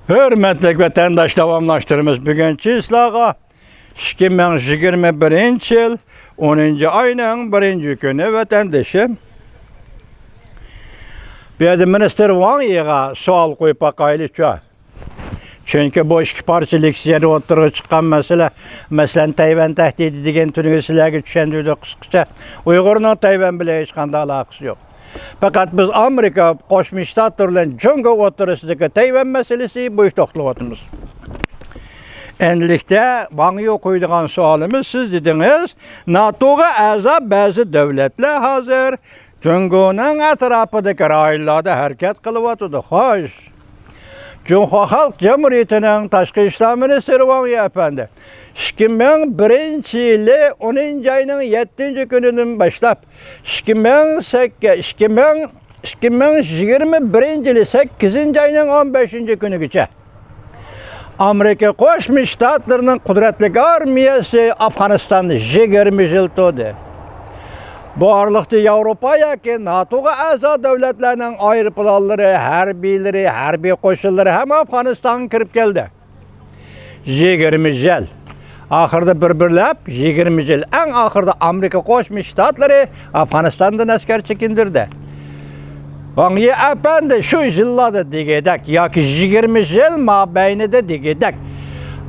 Hürmetlik vatandaş davamlaştırımız bugünkü islaha 2021 yıl 10. ayının 1. günü vatandaşım bir minister Wang Yi'ga sual koyup bakaylıca. Çünkü bu iki parçalık size oturuğa çıkan mesela Tayvan tehdidi degen tünügesizlerge düşendüğü kısıkça Uygur'un Tayvan bile hiç kanda alakası yok. Fakat biz Amerika Koşmuş Ştatlarla Cungo oturusundaki Tayvan meselesi bu iş toxluvatımız. Endilikte Wang Yi koyduğun sualımız siz dediniz, NATO'ga aza bazı devletler hazır Cungo'nun etrafındaki raylarda hareket kılıvatıdı. Hoş. Cumhuriyet Halk Cumhuriyeti'nin Taşkı İşler Ministeri Wang Yi Efendi 2001 yılı 10. ayının 7. gününün başlap 2021 yılı 8. ayının 15. günü geçe Amerika Koşmuş Ştatlarının kudretli armiyası Afganistan'da 20 yıl to'di. Bu aralıkta Avrupa'ya ki NATO'ga aza devletlerinin ayrıpılalları, harbiy koşulları hem Afganistan'a kirip geldi. 20 yıl. Ahırda birbirlep 20 yıl. En ahırda Amerika Koşmuş Ştatları Afganistan'dan asker çekindirdi. Wang Yi Efendi şu yıllarda digedek, ya ki 20 yıl mabeyni de digedek.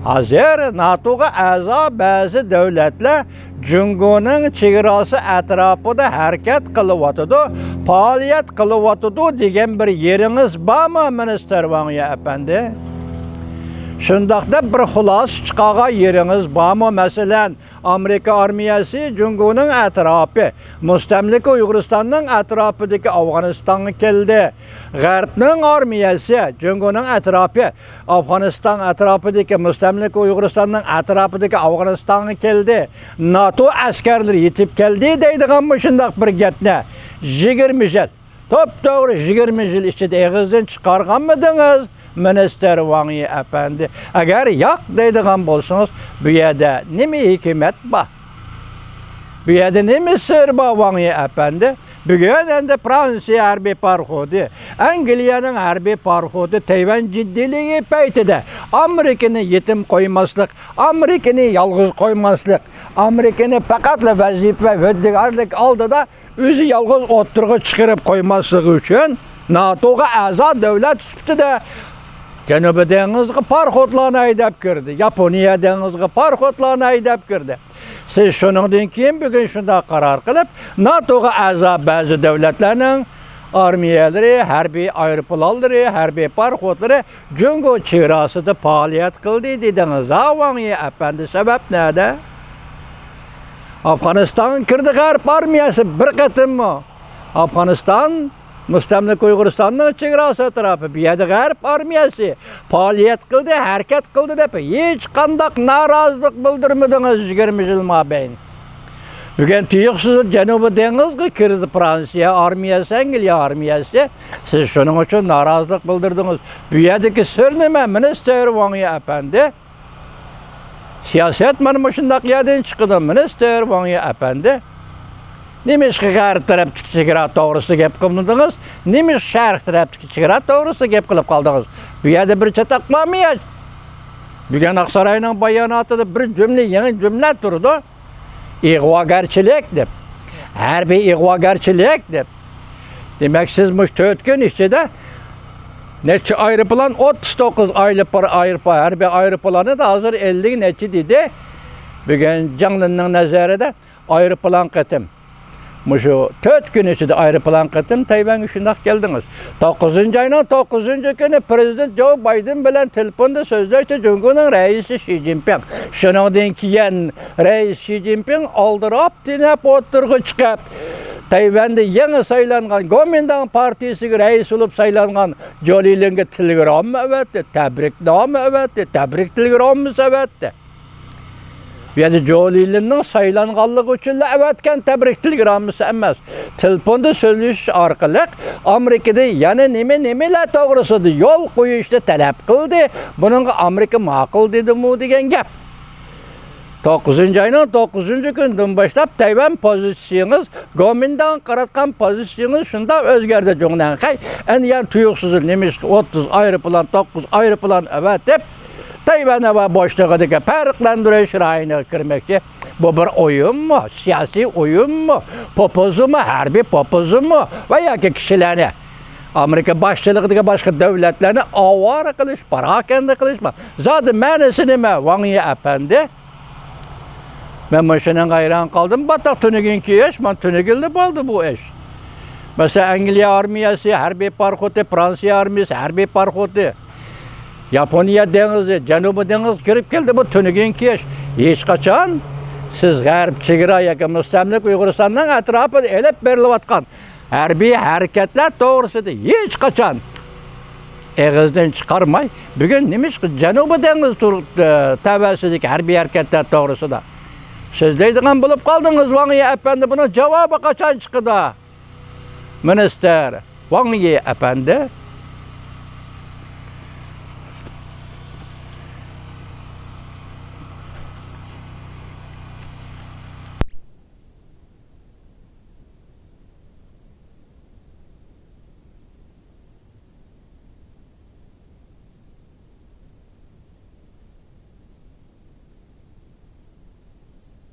Hazır NATO'ga aza bazı devletler Cungo'nun çevresi etrafında hareket kılıvatıdı, faaliyet kılıvatıdı degen bir yeriniz var mı Minister Wang Yi Efendi? Şundaqda bir xulas çıqağa yeriniz var mı? Mesela Amerika armiyası Cungo'nun etrafı, müstemlik Uyguristan'ın etrafındaki Afganistan'a geldi. G'arb'nin armiyası Cungo'nun etrafı, Afganistan etrafındaki müstemlik Uyguristan'ın etrafındaki Afganistan'a geldi. NATO askerleri yetip geldi deydiğen mi şundaq bir getne? 20 yıl. Top doğru 20 yıl içinde eğizden çıkargan mıdınız? Minister Wang Yi Efendi. Eğer yok deydiğen bolsanız bu yerde nemi hükümet var? Bu yerde nemi sır var Wang Yi Efendi? Bugün de Fransa harbi parxodu, Angliyanın harbi parxodu Tayvan ciddiliği peytide. Amerika'nı yetim koymaslık, Amerika'nı yalğız koymaslık, Amerika'nı fakatla vazife ve hüddigarlık aldı da özü yalğız oturğa çıkarıp koymaslık için NATO'ga aza devlet süptü de Cenubi Denizgi parxotlarını aydap girdi. Yaponiya Denizgi parxotlarını aydap girdi. Siz şundan keyin bugün şunda karar kılıp NATO'ga aza bazı devletlerinin armiyaları, harbiy aeroplanları, harbiy parxotları Cungo çevrasında faaliyet kıldı dediniz. Wang Yi Efendi sebep nerede? Afganistan'ın kirdi G'arb armiyası bir kıtım mı? Afganistan müstemlik Uyguristan'ın çevrası etrafı bir yerde G'arb armiyası faaliyet kıldı, hareket kıldı deyip hiç kandak narazılık bildirmediniz 20 yıl mabeyn. Bugün tüyüksüz Cenubi Denizgi kirdi Fransa armiyası, Angliya armiyası. Siz şunun için narazılık bildirdiniz. Bu yerdeki sır neme Minister Wang Yi Efendi? Siyaset manı şundak yerden çıkıdı Minister Wang Yi Efendi. Nimiş ki G'arb tarafdaki çekira doğrusu gep kılmadınız, nimiş Şark tarafdaki çekira doğrusu gep kılıp kaldınız. Bu yerde bir çatak mamiyaz. Bugün Aksaray'ın bayanatında bir cümle, yeni cümle durdu. İğvagarçilik dep. Harbiy İğvagarçilik dep. Demek siz bu 4 gün içinde neçe ayrıpılan 39 harbiy ayrıpılanı da hazır 50 neçe dedi. Bugün canlının nazarında ayrıpılan kıtım. Şu 4 gün içinde ayrıpılan kıtım Tayvan'a şundak geldiniz. 9. ayının 9. günü Prezident Joe Biden bilen telefonda sözleşti Cungo'nun reisi Xi Jinping. Şundan keyin reis Xi Jinping aldırıp dinep oturğu çıkıp Tayvan'da yeni saylangan Kuomintang partisi reis olup saylangan Jolilinge telegramı evetti, tebrikname evetti, tebrik telegramı evetti. Yani Jolilin'in saylanganlığı için evetken tebrik telegramısı emas. Telefonda sözleşiş arkalık Amerika'da yani nemeler doğrusudu yol koyuşta talep kıldı. Bunun Amerika makul dedi mu degen gap. 9-cı ayının 9-cü gündən başlap Tayvan pozisiyonunuz, Gomindan qaratqan pozisiyonunuz şunda özgərdəcəğindən xəy, ən yan tuyuqsuzun demiş 30 ayrıpılan, 9 ayrıpılan evet deyip, Tayvan'a ve boşluğundaki farklandırış rayına girmekçi. Bu bir oyun mu, siyasi oyun mu, popozu mu, harbi popozu mu veya ki kişilerini Amerika başçılığındaki başka devletlerini avara kılış, parakende kılışma. Zaten mənisi nime Wang Yi efendi? Ben başının hayran kaldım. Batak tünügünki iş, ben tünügülde oldu bu iş. Mesela Angliya armiyası, harbi parkoti, Fransa armiyası, harbi parkoti. Japonya denizi, Canubu deniz girip geldi bu tünügünki iş. Hiç kaçan siz garip çigara yakın müstemlik Uyguristan'dan etrafı elep berilatkan harbi hareketler doğrusudur. Hiç kaçan ağızdan çıkarmay. Bugün demiş ki Canubu deniz tevessüdeki harbi hareketler doğrusu da. Siz deydiğen bulup kaldınız Wang Yi efendi, bunun cevabı kaçan çıktı? Minister Wang Yi efendi